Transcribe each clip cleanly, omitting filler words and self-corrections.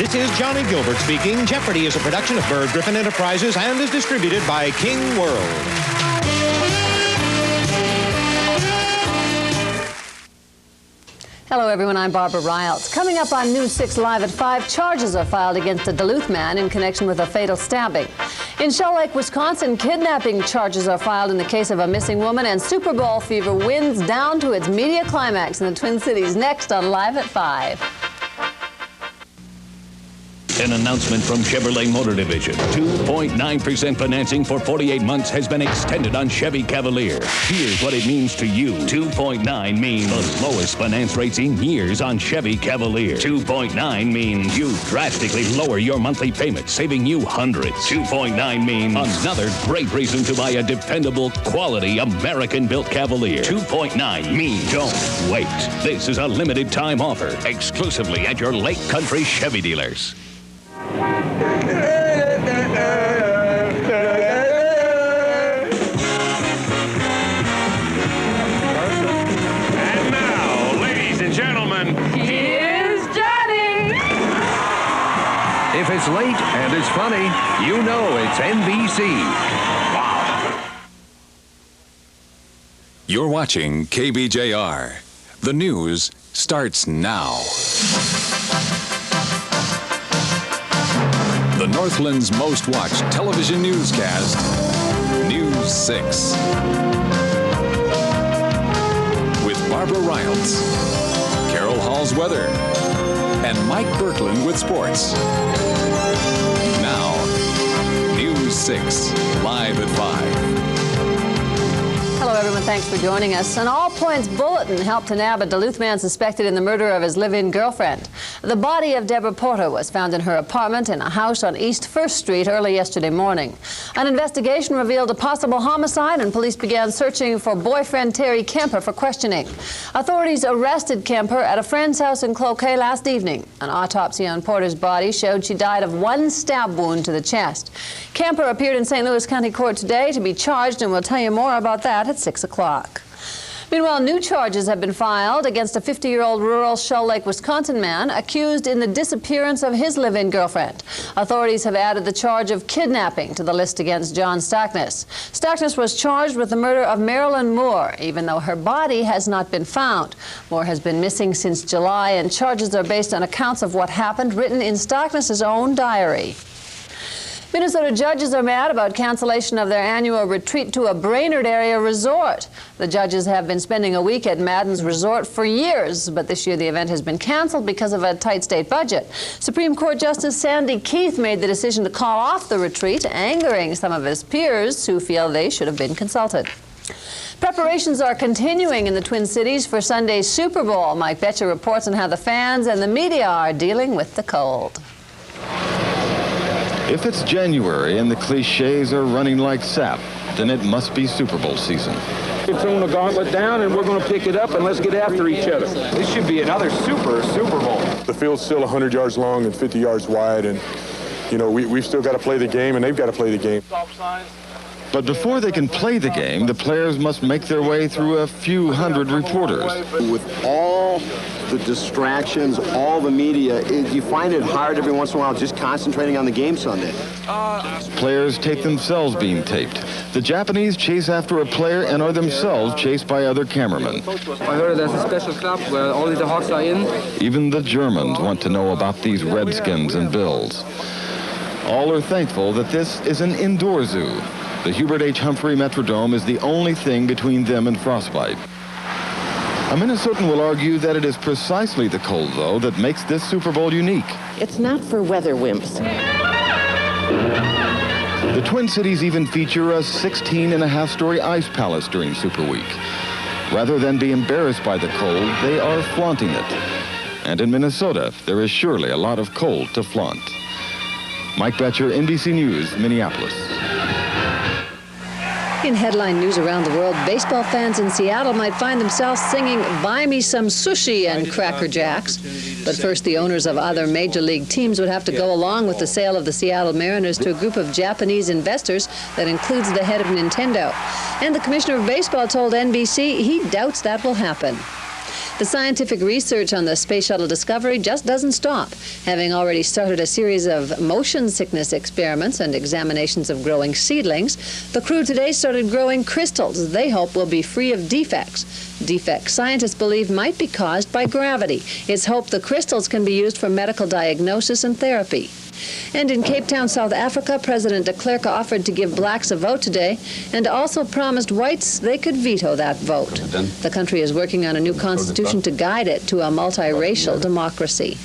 This is Johnny Gilbert speaking. Jeopardy! Is a production of Bird Griffin Enterprises and is distributed by King World. Hello, everyone. I'm Barbara Reyelts. Coming up on News 6 Live at 5, charges are filed against a Duluth man in connection with a fatal stabbing. In Shell Lake, Wisconsin, kidnapping charges are filed in the case of a missing woman, and Super Bowl fever winds down to its media climax in the Twin Cities. Next on Live at 5. An announcement from Chevrolet Motor Division. 2.9% financing for 48 months has been extended on Chevy Cavalier. Here's what it means to you. 2.9 means the lowest finance rates in years on Chevy Cavalier. 2.9 means you drastically lower your monthly payments, saving you hundreds. 2.9 means another great reason to buy a dependable, quality, American-built Cavalier. 2.9 means don't wait. This is a limited time offer, exclusively at your Lake Country Chevy dealers. And now, ladies and gentlemen, here's Johnny! If it's late and it's funny, you know it's NBC. Wow. You're watching KBJR. The news starts now. The Northland's most watched television newscast, News 6. With Barbara Reyelts, Carol Hall's weather, and Mike Birkeland with sports. Now, News 6, live at 5. Hello, everyone. Thanks for joining us. An all-points bulletin helped to nab a Duluth man suspected in the murder of his live-in girlfriend. The body of Deborah Porter was found in her apartment in a house on East 1st Street early yesterday morning. An investigation revealed a possible homicide, and police began searching for boyfriend Terry Kemper for questioning. Authorities arrested Kemper at a friend's house in Cloquet last evening. An autopsy on Porter's body showed she died of one stab wound to the chest. Kemper appeared in St. Louis County Court today to be charged, and we'll tell you more about that at 6 o'clock. Meanwhile, new charges have been filed against a 50-year-old rural Shell Lake, Wisconsin man accused in the disappearance of his live-in girlfriend. Authorities have added the charge of kidnapping to the list against John Stackness. Stackness was charged with the murder of Marilyn Moore, even though her body has not been found. Moore has been missing since July, and charges are based on accounts of what happened written in Stackness's own diary. Minnesota judges are mad about cancellation of their annual retreat to a Brainerd area resort. The judges have been spending a week at Madden's resort for years, but this year the event has been canceled because of a tight state budget. Supreme Court Justice Sandy Keith made the decision to call off the retreat, angering some of his peers who feel they should have been consulted. Preparations are continuing in the Twin Cities for Sunday's Super Bowl. Mike Betcher reports on how the fans and the media are dealing with the cold. If it's January and the cliches are running like sap, then it must be Super Bowl season. We're throwing the gauntlet down, and we're going to pick it up, and let's get after each other. This should be another Super Bowl. The field's still 100 yards long and 50 yards wide, and, you know, we've still got to play the game, and they've got to play the game. But before they can play the game, the players must make their way through a few hundred reporters. With all the distractions, all the media, you find it hard every once in a while just concentrating on the game Sunday. Players tape themselves being taped. The Japanese chase after a player and are themselves chased by other cameramen. I heard there's a special club where only the Hawks are in. Even the Germans want to know about these Redskins and Bills. All are thankful that this is an indoor zoo. The Hubert H. Humphrey Metrodome is the only thing between them and frostbite. A Minnesotan will argue that it is precisely the cold, though, that makes this Super Bowl unique. It's not for weather wimps. The Twin Cities even feature a 16.5-story ice palace during Super Week. Rather than be embarrassed by the cold, they are flaunting it. And in Minnesota, there is surely a lot of cold to flaunt. Mike Betcher, NBC News, Minneapolis. In headline news around the world, baseball fans in Seattle might find themselves singing "Buy Me Some Sushi" and Cracker Jacks. But first, the owners of other major league teams would have to go along with the sale of the Seattle Mariners to a group of Japanese investors that includes the head of Nintendo. And the commissioner of baseball told NBC he doubts that will happen. The scientific research on the Space Shuttle Discovery just doesn't stop, having already started a series of motion sickness experiments and examinations of growing seedlings. The crew today started growing crystals they hope will be free of defects. Defects scientists believe might be caused by gravity. It's hoped the crystals can be used for medical diagnosis and therapy. And in Cape Town, South Africa, President de Klerk offered to give blacks a vote today and also promised whites they could veto that vote. The country is working on a new constitution to guide it to a multiracial democracy.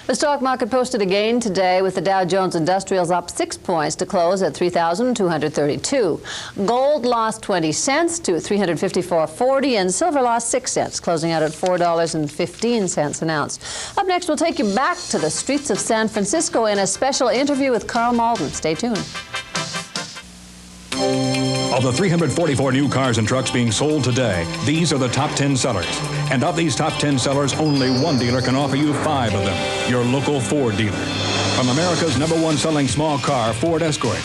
The stock market posted a gain today with the Dow Jones Industrials up 6 points to close at 3,232. Gold lost 20 cents to $354.40 and silver lost 6 cents, closing out at $4.15 an ounce. Up next, we'll take you back to the streets of San Francisco in a special interview with Carl Malden. Stay tuned. Of the 344 new cars and trucks being sold today, these are the top 10 sellers. And of these top 10 sellers, only one dealer can offer you 5 of them. Your local Ford dealer. From America's #1 selling small car, Ford Escort,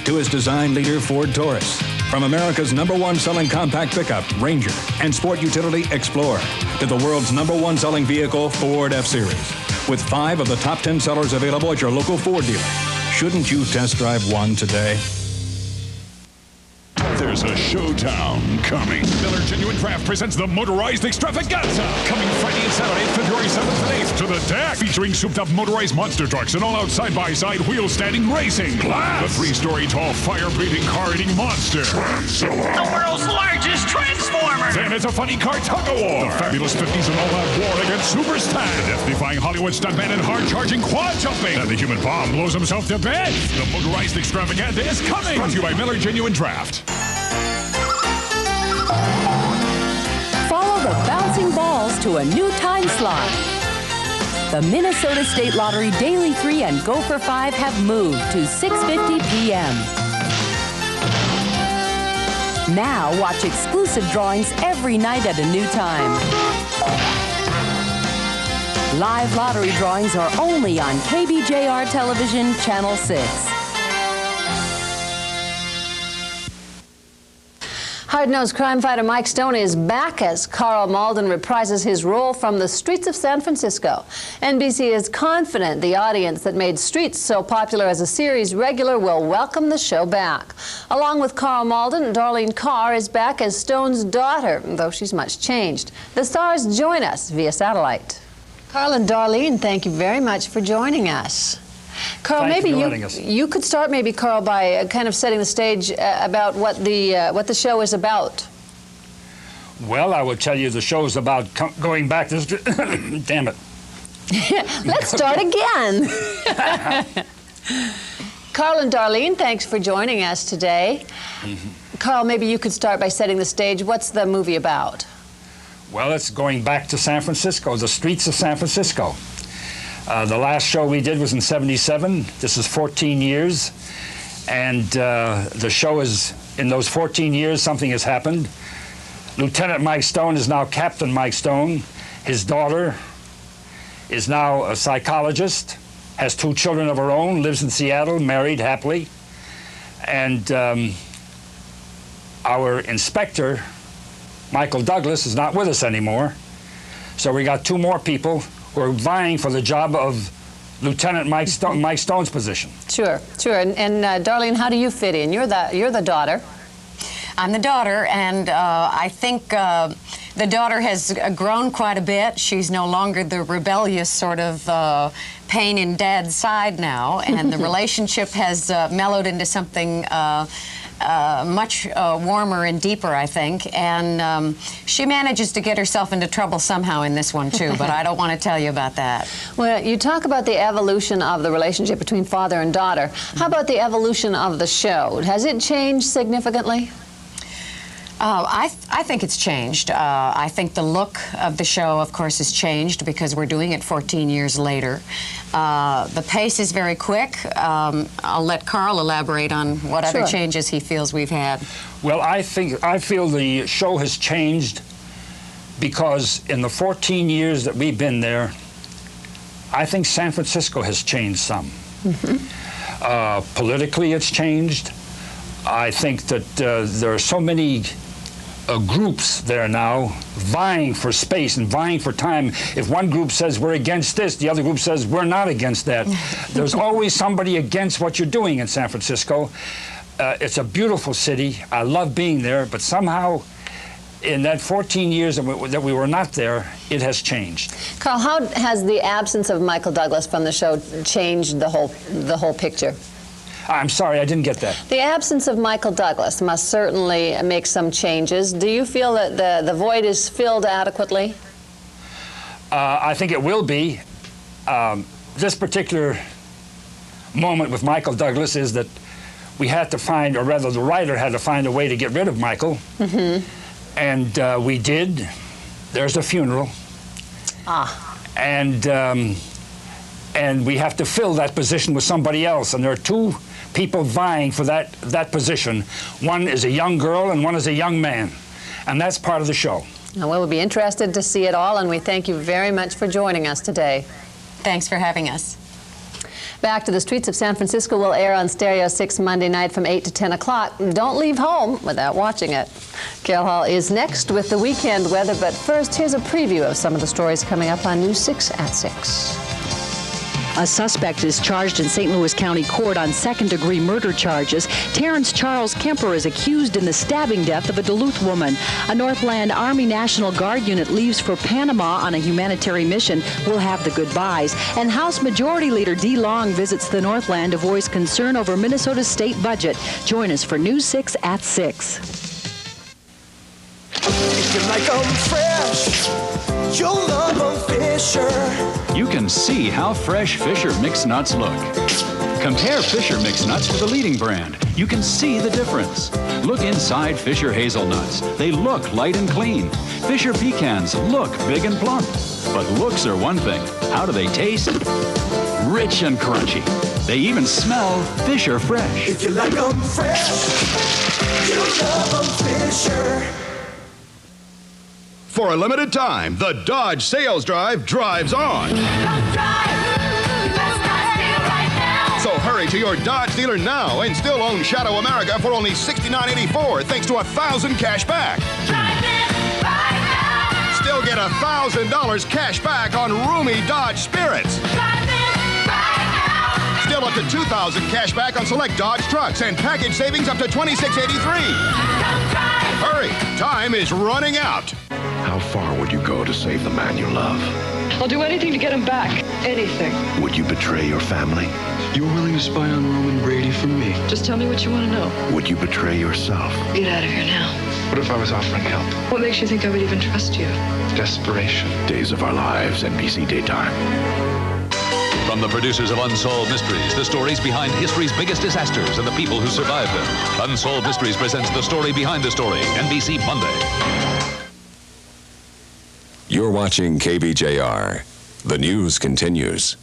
to its design leader, Ford Taurus. From America's #1 selling compact pickup, Ranger, and sport utility, Explorer, to the world's #1 selling vehicle, Ford F-Series. With 5 of the top 10 sellers available at your local Ford dealer. Shouldn't you test drive one today? There's a showdown coming. Miller Genuine Draft presents the Motorized Extravaganza. Coming Friday and Saturday, February 7th and 8th to the deck. Featuring souped-up motorized monster trucks and all-out side-by-side wheel-standing racing. Plus, the 3-story tall fire-breathing car-eating monster. The world's largest transformer. Then it's a funny car tug-of-war. The fabulous 50s and all-out war against Super Stan. The death-defying Hollywood stuntman and hard-charging quad jumping. And the human bomb blows himself to bits. The Motorized Extravaganza is coming. Brought to you by Miller Genuine Draft. Follow the bouncing balls to a new time slot. The Minnesota State Lottery Daily 3 and Go for 5 have moved to 6:50 p.m. Now watch exclusive drawings every night at a new time. Live lottery drawings are only on KBJR Television, Channel 6. Hard-nosed crime fighter Mike Stone is back as Carl Malden reprises his role from the streets of San Francisco. NBC is confident the audience that made Streets so popular as a series regular will welcome the show back. Along with Carl Malden, Darlene Carr is back as Stone's daughter, though she's much changed. The stars join us via satellite. Carl and Darlene, thank you very much for joining us. Carl, maybe you could start, maybe, Carl, by kind of setting the stage about what the show is about. Well, I will tell you the show is about going back to damn it. Let's start again. Carl and Darlene, thanks for joining us today. Carl, maybe you could start by setting the stage. What's the movie about? Well, it's going back to San Francisco, the streets of San Francisco. The last show we did was in '77. This is 14 years. And the show is, in those 14 years, something has happened. Lieutenant Mike Stone is now Captain Mike Stone. His daughter is now a psychologist, has 2 children of her own, lives in Seattle, married happily. And our inspector, Michael Douglas, is not with us anymore. So we got 2 more people who are vying for the job of Lieutenant Mike Stone's position. Sure, sure. And Darlene, how do you fit in? You're the daughter. I'm the daughter, and I think the daughter has grown quite a bit. She's no longer the rebellious sort of pain in Dad's side now, and the relationship has mellowed into something much warmer and deeper, I think, and she manages to get herself into trouble somehow in this one too, but I don't want to tell you about that. Well, you talk about the evolution of the relationship between father and daughter. How about the evolution of the show? Has it changed significantly? I think it's changed. I think the look of the show, of course, has changed because we're doing it 14 years later. The pace is very quick. I'll let Carl elaborate on what other changes he feels we've had. Well, I feel the show has changed because in the 14 years that we've been there, I think San Francisco has changed some. Politically, it's changed. I think that there are so many groups there now vying for space and vying for time. If one group says we're against this, the other group says we're not against that. There's always somebody against what you're doing in San Francisco. It's a beautiful city. I love being there, but somehow in that 14 years that we were not there, it has changed. Carl, how has the absence of Michael Douglas from the show changed the whole picture? I'm sorry, I didn't get that. The absence of Michael Douglas must certainly make some changes. Do you feel that the void is filled adequately? I think it will be. This particular moment with Michael Douglas is that we had to find, or rather the writer had to find a way to get rid of Michael. Mm-hmm. And we did. There's a funeral. And we have to fill that position with somebody else. And there are two people vying for that position. One is a young girl and one is a young man. And that's part of the show. Well, we'll be interested to see it all, and we thank you very much for joining us today. Thanks for having us. Back to the Streets of San Francisco will air on Stereo 6 Monday night from 8 to 10 o'clock. Don't leave home without watching it. Carol Hall is next with the weekend weather, but first, here's a preview of some of the stories coming up on News 6 at 6. A suspect is charged in St. Louis County Court on second-degree murder charges. Terrence Charles Kemper is accused in the stabbing death of a Duluth woman. A Northland Army National Guard unit leaves for Panama on a humanitarian mission. We'll have the goodbyes. And House Majority Leader Dee Long visits the Northland to voice concern over Minnesota's state budget. Join us for News 6 at 6. If you like 'em fresh, you'll love 'em Fisher. You can see how fresh Fisher mixed nuts look. Compare Fisher mixed nuts to the leading brand. You can see the difference. Look inside Fisher hazelnuts. They look light and clean. Fisher pecans look big and plump. But looks are one thing. How do they taste? Rich and crunchy. They even smell Fisher fresh. If you like 'em fresh, you'll love 'em Fisher. For a limited time, the Dodge Sales Drive drives on. So hurry to your Dodge dealer now and still own Shadow America for only $69.84 thanks to $1,000 cash back. Still get $1,000 cash back on roomy Dodge Spirits. Still up to $2,000 cash back on select Dodge trucks and package savings up to $26.83. Hurry, time is running out. How far would you go to save the man you love? I'll do anything to get him back. Anything. Would you betray your family? You were willing to spy on Roman Brady for me. Just tell me what you want to know. Would you betray yourself? Get out of here now. What if I was offering help? What makes you think I would even trust you? Desperation. Days of Our Lives, NBC Daytime. From the producers of Unsolved Mysteries, the stories behind history's biggest disasters and the people who survived them. Unsolved Mysteries presents The Story Behind the Story, NBC Monday. You're watching KBJR. The news continues.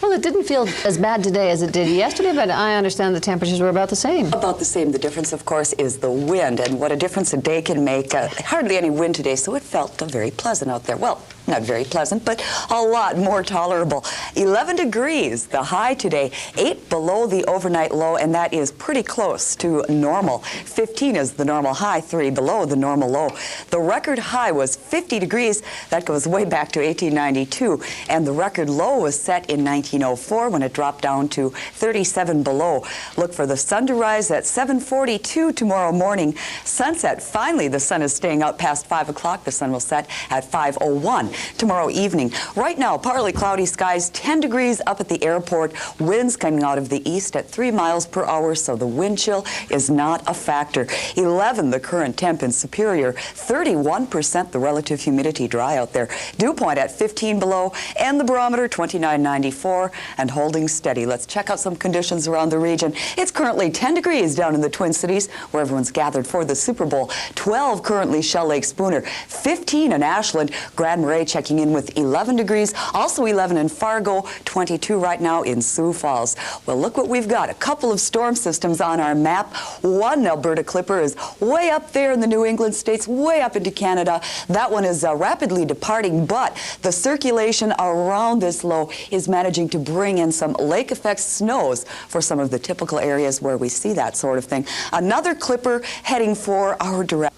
Well, it didn't feel as bad today as it did yesterday, but I understand the temperatures were about the same. About the same. The difference, of course, is the wind, and what a difference a day can make. Hardly any wind today, so it felt very pleasant out there. Well, not very pleasant, but a lot more tolerable. 11 degrees, the high today, 8 below the overnight low, and that is pretty close to normal. 15 is the normal high, 3 below the normal low. The record high was 50 degrees. That goes way back to 1892, and the record low was set in 1904 when it dropped down to 37 below. Look for the sun to rise at 7:42 tomorrow morning. Sunset, finally, the sun is staying out past 5 o'clock. The sun will set at 5:01 tomorrow evening. Right now, partly cloudy skies, 10 degrees up at the airport. Winds coming out of the east at 3 miles per hour, so the wind chill is not a factor. 11 the current temp in Superior, 31% the relative humidity, dry out there. Dew point at 15 below, and the barometer 29.94 and holding steady. Let's check out some conditions around the region. It's currently 10 degrees down in the Twin Cities, where everyone's gathered for the Super Bowl. 12 currently Shell Lake Spooner, 15 in Ashland. Grand Marais checking in with 11 degrees, also 11 in Fargo, 22 right now in Sioux Falls. Well, look what we've got. A couple of storm systems on our map. One Alberta Clipper is way up there in the New England states, way up into Canada. That one is rapidly departing, but the circulation around this low is managing to bring in some lake effect snows for some of the typical areas where we see that sort of thing. Another clipper heading for our direct.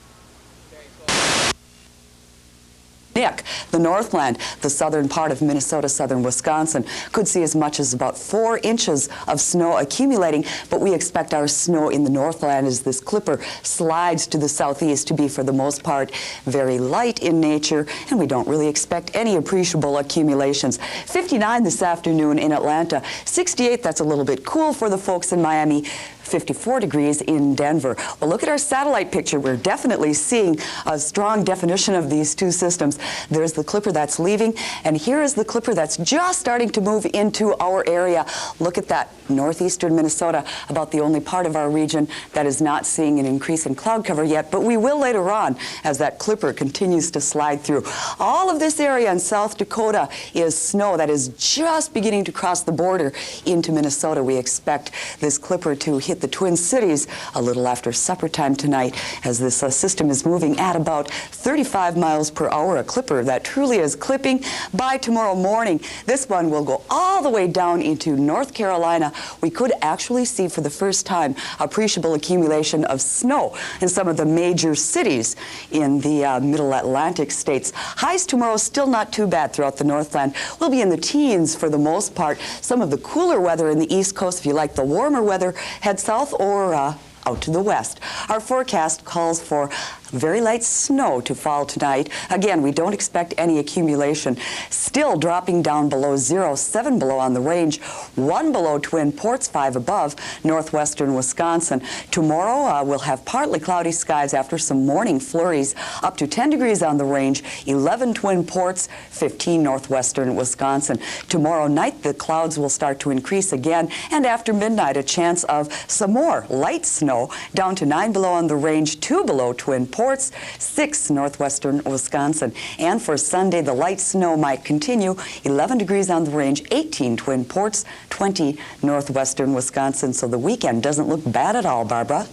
Nick, the Northland, the southern part of Minnesota, southern Wisconsin, could see as much as about 4 inches of snow accumulating, but we expect our snow in the Northland as this clipper slides to the southeast to be, for the most part, very light in nature, and we don't really expect any appreciable accumulations. 59 this afternoon in Atlanta, 68, that's a little bit cool for the folks in Miami, 54 degrees in Denver. Well, look at our satellite picture. We're definitely seeing a strong definition of these two systems. There's the clipper that's leaving, and here is the clipper that's just starting to move into our area. Look at that, northeastern Minnesota, about the only part of our region that is not seeing an increase in cloud cover yet, but we will later on as that clipper continues to slide through. All of this area in South Dakota is snow that is just beginning to cross the border into Minnesota. We expect this clipper to hit the Twin Cities a little after supper time tonight as this system is moving at about 35 miles per hour, a clipper that truly is clipping. By tomorrow morning, this one will go all the way down into North Carolina. We could actually see for the first time appreciable accumulation of snow in some of the major cities in the middle Atlantic states. Highs tomorrow still not too bad throughout the Northland. We'll be in the teens for the most part. Some of the cooler weather in the East Coast, if you like the warmer weather, head south or out to the west. Our forecast calls for very light snow to fall tonight. Again, we don't expect any accumulation. Still dropping down below 0, 7 below on the range, 1 below Twin Ports, 5 above northwestern Wisconsin. Tomorrow we'll have partly cloudy skies after some morning flurries, up to 10 degrees on the range, 11 Twin Ports, 15 northwestern Wisconsin. Tomorrow night the clouds will start to increase again, and after midnight a chance of some more light snow, down to 9 below on the range, 2 below Twin Ports, 6 northwestern Wisconsin. And for Sunday, the light snow might continue, 11 degrees on the range, 18 Twin Ports, 20 northwestern Wisconsin. So the weekend doesn't look bad at all, Barbara.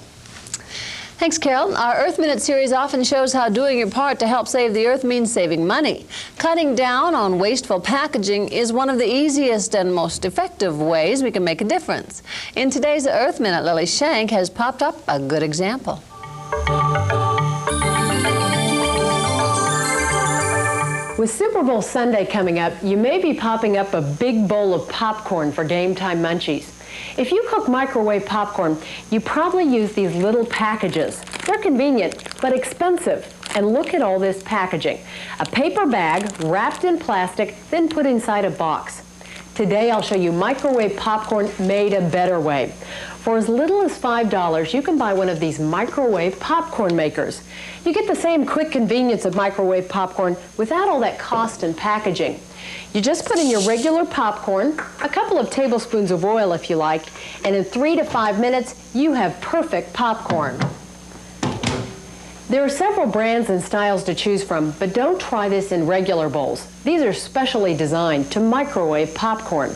Thanks, Carol. Our Earth Minute series often shows how doing your part to help save the Earth means saving money. Cutting down on wasteful packaging is one of the easiest and most effective ways we can make a difference. In today's Earth Minute, Lily Shank has popped up a good example. With Super Bowl Sunday coming up, you may be popping up a big bowl of popcorn for game time munchies. If you cook microwave popcorn, you probably use these little packages. They're convenient, but expensive. And look at all this packaging. A paper bag wrapped in plastic, then put inside a box. Today I'll show you microwave popcorn made a better way. For as little as $5, you can buy one of these microwave popcorn makers. You get the same quick convenience of microwave popcorn without all that cost and packaging. You just put in your regular popcorn, a couple of tablespoons of oil if you like, and in 3 to 5 minutes, you have perfect popcorn. There are several brands and styles to choose from, but don't try this in regular bowls. These are specially designed to microwave popcorn.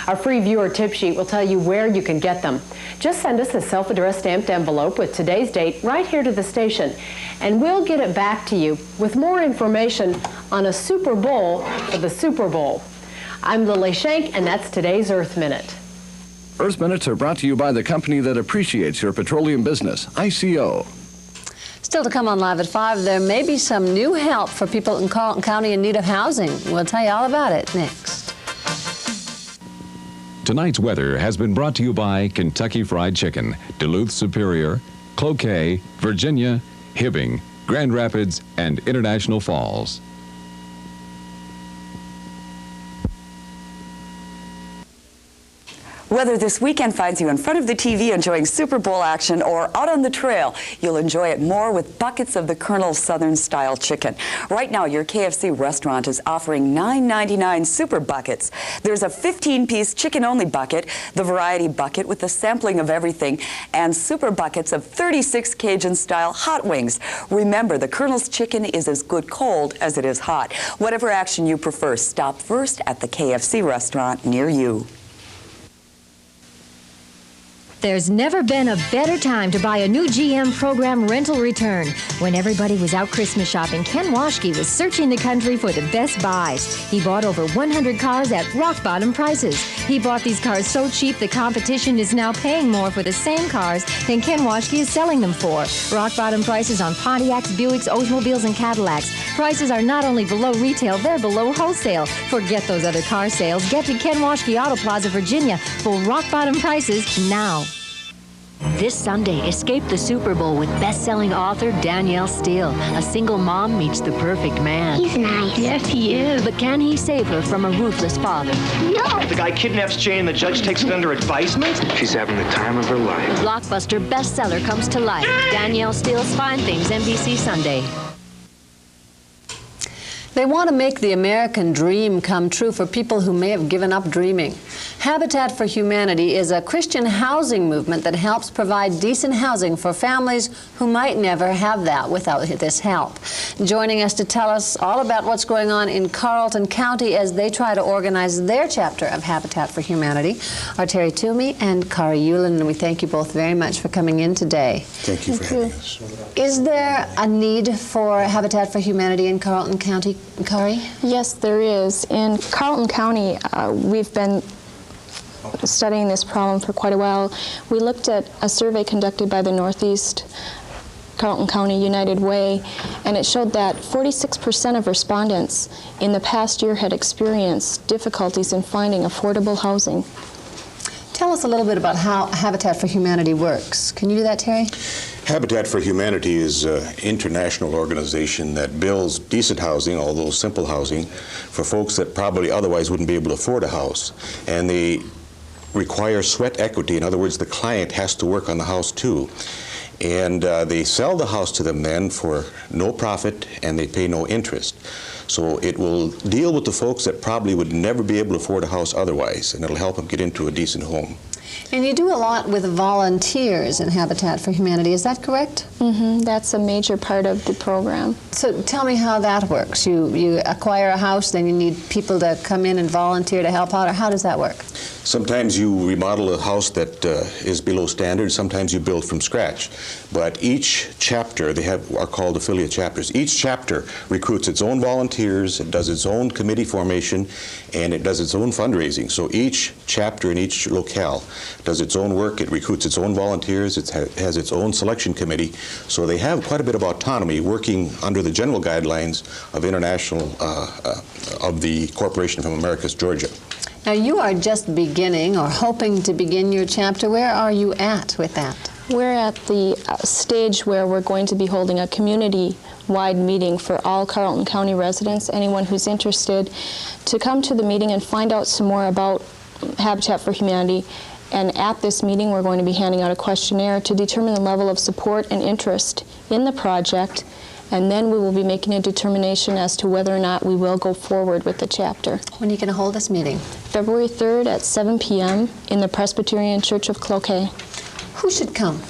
Our free viewer tip sheet will tell you where you can get them. Just send us a self-addressed stamped envelope with today's date right here to the station, and we'll get it back to you with more information on a Super Bowl for the Super Bowl. I'm Lily Shank, and that's today's Earth Minute. Earth Minutes are brought to you by the company that appreciates your petroleum business, ICO. Still to come on Live at 5, there may be some new help for people in Carleton County in need of housing. We'll tell you all about it next. Tonight's weather has been brought to you by Kentucky Fried Chicken, Duluth Superior, Cloquet, Virginia, Hibbing, Grand Rapids, and International Falls. Whether this weekend finds you in front of the TV enjoying Super Bowl action or out on the trail, you'll enjoy it more with buckets of the Colonel's Southern Style Chicken. Right now, your KFC restaurant is offering $9.99 Super Buckets. There's a 15-piece chicken-only bucket, the variety bucket with a sampling of everything, and Super Buckets of 36 Cajun-style hot wings. Remember, the Colonel's Chicken is as good cold as it is hot. Whatever action you prefer, stop first at the KFC restaurant near you. There's never been a better time to buy a new GM program rental return. When everybody was out Christmas shopping, Ken Washke was searching the country for the best buys. He bought over 100 cars at rock-bottom prices. He bought these cars so cheap the competition is now paying more for the same cars than Ken Washke is selling them for. Rock-bottom prices on Pontiacs, Buicks, Oldsmobiles, and Cadillacs. Prices are not only below retail, they're below wholesale. Forget those other car sales. Get to Ken Washke Auto Plaza, Virginia for rock-bottom prices now. This Sunday, escape the Super Bowl with best-selling author Danielle Steele. A single mom meets the perfect man. He's nice. Yes, he is. But can he save her from a ruthless father? No! The guy kidnaps Jane and the judge takes it under advisement? She's having the time of her life. Blockbuster bestseller comes to life. Danielle Steele's Fine Things, NBC Sunday. They want to make the American dream come true for people who may have given up dreaming. Habitat for Humanity is a Christian housing movement that helps provide decent housing for families who might never have that without this help. Joining us to tell us all about what's going on in Carleton County as they try to organize their chapter of Habitat for Humanity are Terry Toomey and Kari Euland, and we thank you both very much for coming in today. Thank you for having us. Is there a need for Habitat for Humanity in Carleton County, Kari? Yes, there is. In Carleton County, we've been studying this problem for quite a while. We looked at a survey conducted by the Northeast Carleton County United Way, and it showed that 46% of respondents in the past year had experienced difficulties in finding affordable housing. Tell us a little bit about how Habitat for Humanity works. Can you do that, Terry? Habitat for Humanity is an international organization that builds decent housing, although simple housing, for folks that probably otherwise wouldn't be able to afford a house. And they require sweat equity. In other words, the client has to work on the house too. And they sell the house to them then for no profit, and they pay no interest. So it will deal with the folks that probably would never be able to afford a house otherwise, and it'll help them get into a decent home. And you do a lot with volunteers in Habitat for Humanity, is that correct? Mm-hmm. That's a major part of the program. So tell me how that works. You acquire a house, then you need people to come in and volunteer to help out, or how does that work? Sometimes you remodel a house that is below standard. Sometimes you build from scratch. But each chapter, are called affiliate chapters. Each chapter recruits its own volunteers, it does its own committee formation, and it does its own fundraising. So each chapter in each locale does its own work, it recruits its own volunteers, it has its own selection committee. So they have quite a bit of autonomy working under the general guidelines of international, of the Corporation from Americas, Georgia. Now you are just beginning or hoping to begin your chapter. Where are you at with that? We're at the stage where we're going to be holding a community-wide meeting for all Carleton County residents, anyone who's interested, to come to the meeting and find out some more about Habitat for Humanity. And at this meeting, we're going to be handing out a questionnaire to determine the level of support and interest in the project, and then we will be making a determination as to whether or not we will go forward with the chapter. When are you going to hold this meeting? February 3rd at 7 p.m. in the Presbyterian Church of Cloquet. Who should come?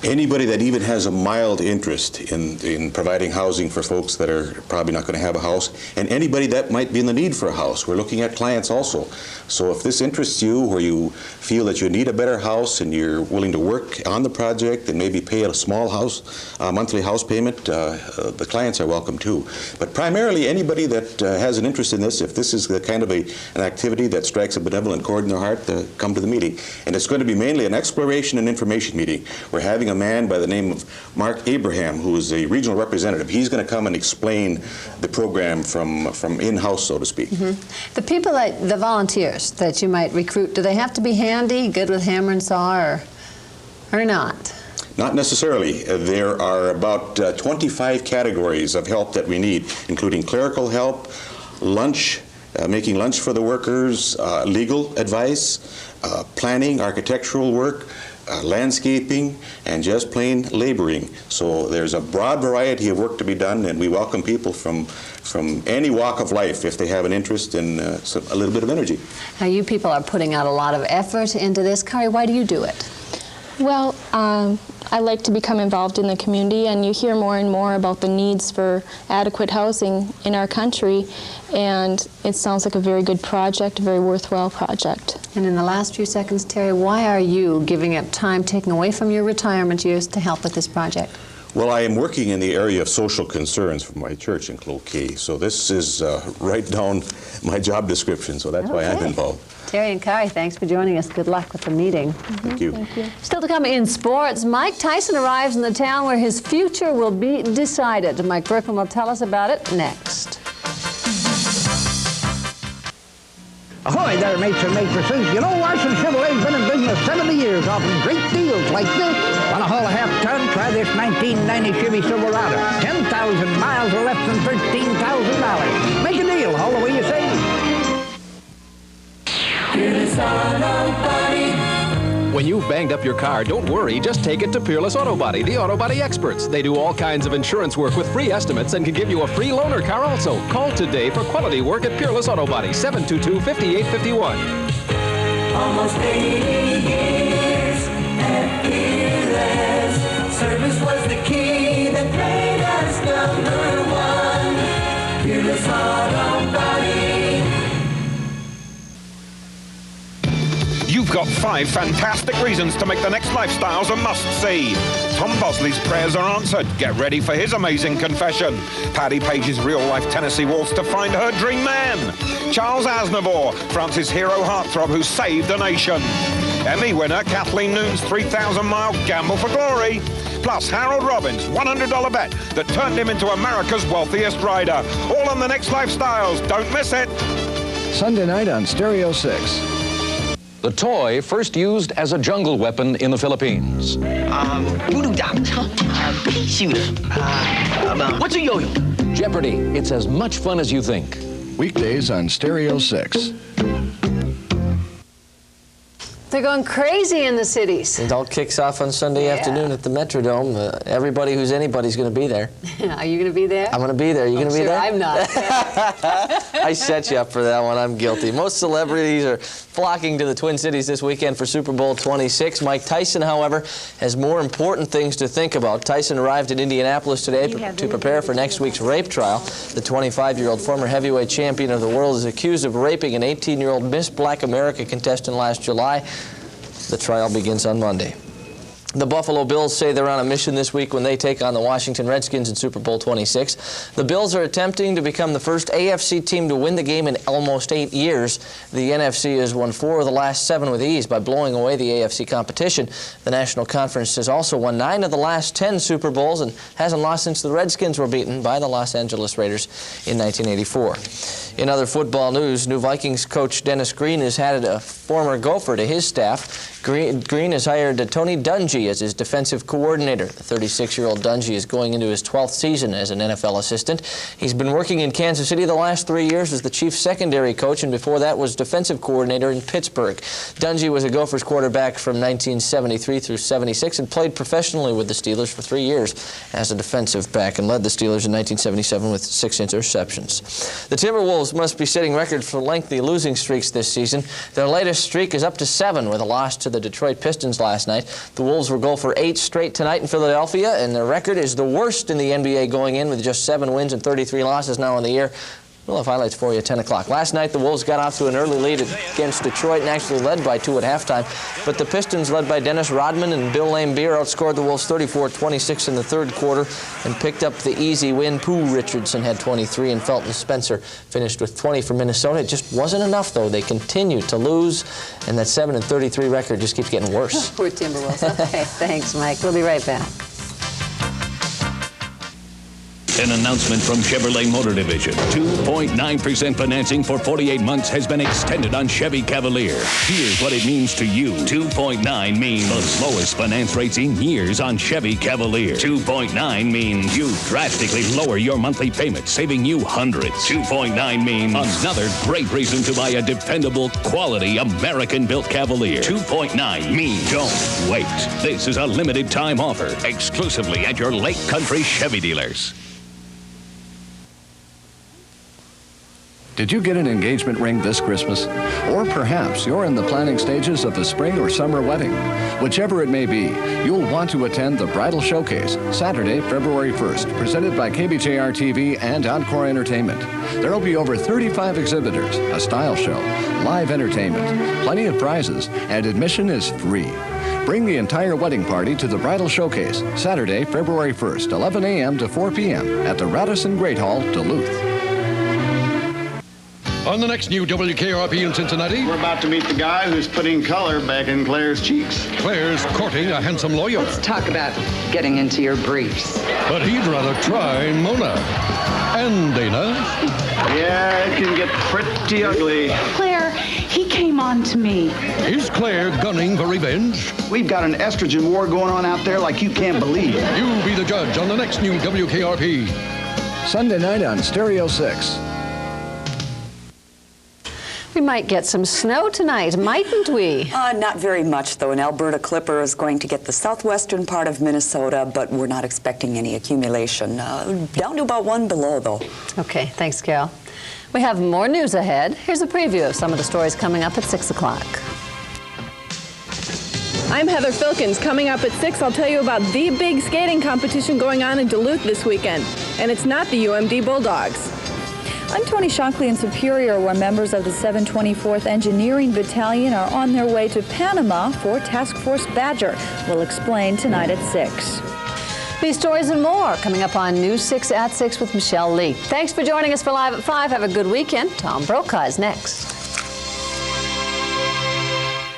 Anybody that even has a mild interest in providing housing for folks that are probably not going to have a house, and anybody that might be in the need for a house. We're looking at clients also. So if this interests you, where you feel that you need a better house and you're willing to work on the project and maybe pay a small house, monthly house payment, the clients are welcome too. But primarily anybody that has an interest in this, if this is the kind of an activity that strikes a benevolent chord in their heart, come to the meeting. And it's going to be mainly an exploration and information meeting. We're having a man by the name of Mark Abraham, who is a regional representative. He's going to come and explain the program from in-house, so to speak. Mm-hmm. The people, the volunteers that you might recruit, do they have to be handy, good with hammer and saw, or not? Not necessarily. There are about 25 categories of help that we need, including clerical help, lunch, making lunch for the workers, legal advice, planning, architectural work, landscaping, and just plain laboring. So there's a broad variety of work to be done, and we welcome people from any walk of life if they have an interest in a little bit of energy. Now you people are putting out a lot of effort into this. Kari, why do you do it? Well, I like to become involved in the community, and you hear more and more about the needs for adequate housing in our country, and it sounds like a very good project, a very worthwhile project. And in the last few seconds, Terry, why are you giving up time taken away from your retirement years to help with this project? Well, I am working in the area of social concerns for my church in Cloquet, so this is right down my job description, so that's why I'm involved. Terry and Kari, thanks for joining us. Good luck with the meeting. Thank you. Thank you. Still to come in sports, Mike Tyson arrives in the town where his future will be decided. Mike Berkman will tell us about it next. Ahoy there, mates and maitresses. You know, Larson Chevrolet's been in business 70 years, offering great deals like this. Want to haul a half-ton? Try this 1990 Chevy Silverado. 10,000 miles or less than $13,000. Make a deal, haul the way you say. When you've banged up your car, don't worry. Just take it to Peerless Auto Body, the auto body experts. They do all kinds of insurance work with free estimates and can give you a free loaner car also. Call today for quality work at Peerless Auto Body, 722-5851. Almost 80 years at Peerless. Service was the key that made us #1. Peerless Auto Body. You've got 5 fantastic reasons to make the next Lifestyles a must-see. Tom Bosley's prayers are answered. Get ready for his amazing confession. Paddy Page's real-life Tennessee waltz to find her dream man. Charles Aznavour, France's hero heartthrob who saved a nation. Emmy winner Kathleen Noon's 3,000-mile gamble for glory. Plus Harold Robbins' $100 bet that turned him into America's wealthiest rider. All on the next Lifestyles. Don't miss it. Sunday night on Stereo 6. The toy first used as a jungle weapon in the Philippines. Voodoo doctor, pea shooter, what's a yo-yo? Jeopardy! It's as much fun as you think. Weekdays on Stereo 6. They're going crazy in the cities. It all kicks off on Sunday afternoon at the Metrodome. Everybody who's anybody's going to be there. Are you going to be there? I'm going to be there. You going to be there? I'm not. I set you up for that one. I'm guilty. Most celebrities are flocking to the Twin Cities this weekend for Super Bowl 26. Mike Tyson, however, has more important things to think about. Tyson arrived in Indianapolis today to prepare for next week's rape trial. The 25-year-old former heavyweight champion of the world is accused of raping an 18-year-old Miss Black America contestant last July. The trial begins on Monday. The Buffalo Bills say they're on a mission this week when they take on the Washington Redskins in Super Bowl 26. The Bills are attempting to become the first AFC team to win the game in almost 8 years. The NFC has won 4 of the last 7 with ease by blowing away the AFC competition. The National Conference has also won 9 of the last 10 Super Bowls and hasn't lost since the Redskins were beaten by the Los Angeles Raiders in 1984. In other football news, new Vikings coach Dennis Green has added a former Gopher to his staff. Green has hired Tony Dungy as his defensive coordinator. The 36-year-old Dungy is going into his 12th season as an NFL assistant. He's been working in Kansas City the last 3 years as the chief secondary coach, and before that was defensive coordinator in Pittsburgh. Dungy was a Gophers quarterback from 1973 through 76 and played professionally with the Steelers for 3 years as a defensive back and led the Steelers in 1977 with 6 interceptions. The Timberwolves must be setting records for lengthy losing streaks this season. Their latest streak is up to 7 with a loss to the Detroit Pistons last night. The Wolves will go for 8 straight tonight in Philadelphia, and their record is the worst in the NBA going in with just 7 wins and 33 losses now in the year. We'll have highlights for you at 10 o'clock. Last night, the Wolves got off to an early lead against Detroit and actually led by 2 at halftime. But the Pistons, led by Dennis Rodman and Bill Laimbeer, outscored the Wolves 34-26 in the third quarter and picked up the easy win. Pooh Richardson had 23 and Felton Spencer finished with 20 for Minnesota. It just wasn't enough, though. They continue to lose, and that 7-33 record just keeps getting worse. Poor Timberwolves. Okay, thanks, Mike. We'll be right back. An announcement from Chevrolet Motor Division. 2.9% financing for 48 months has been extended on Chevy Cavalier. Here's what it means to you. 2.9 means the lowest finance rates in years on Chevy Cavalier. 2.9 means you drastically lower your monthly payment, saving you hundreds. 2.9 means another great reason to buy a dependable, quality, American-built Cavalier. 2.9 means don't wait. This is a limited time offer, exclusively at your Lake Country Chevy dealers. Did you get an engagement ring this Christmas? Or perhaps you're in the planning stages of a spring or summer wedding. Whichever it may be, you'll want to attend the Bridal Showcase, Saturday, February 1st, presented by KBJR TV and Encore Entertainment. There'll be over 35 exhibitors, a style show, live entertainment, plenty of prizes, and admission is free. Bring the entire wedding party to the Bridal Showcase, Saturday, February 1st, 11 a.m. to 4 p.m. at the Radisson Great Hall, Duluth. On the next new WKRP in Cincinnati, we're about to meet the guy who's putting color back in Claire's cheeks. Claire's courting a handsome lawyer. Let's talk about getting into your briefs. But he'd rather try Mona. And Dana. Yeah, it can get pretty ugly. Claire, he came on to me. Is Claire gunning for revenge? We've got an estrogen war going on out there like you can't believe. You be the judge on the next new WKRP. Sunday night on Stereo 6. We might get some snow tonight, mightn't we? Not very much, though. An Alberta clipper is going to get the southwestern part of Minnesota, but we're not expecting any accumulation. Down to about 1 below, though. Okay, thanks, Carol. We have more news ahead. Here's a preview of some of the stories coming up at 6 o'clock. I'm Heather Filkins. Coming up at 6, I'll tell you about the big skating competition going on in Duluth this weekend. And it's not the UMD Bulldogs. I'm Tony Shockley in Superior, where members of the 724th Engineering Battalion are on their way to Panama for Task Force Badger. We'll explain tonight at 6. These stories and more coming up on News 6 at 6 with Michelle Lee. Thanks for joining us for Live at 5. Have a good weekend. Tom Brokaw is next.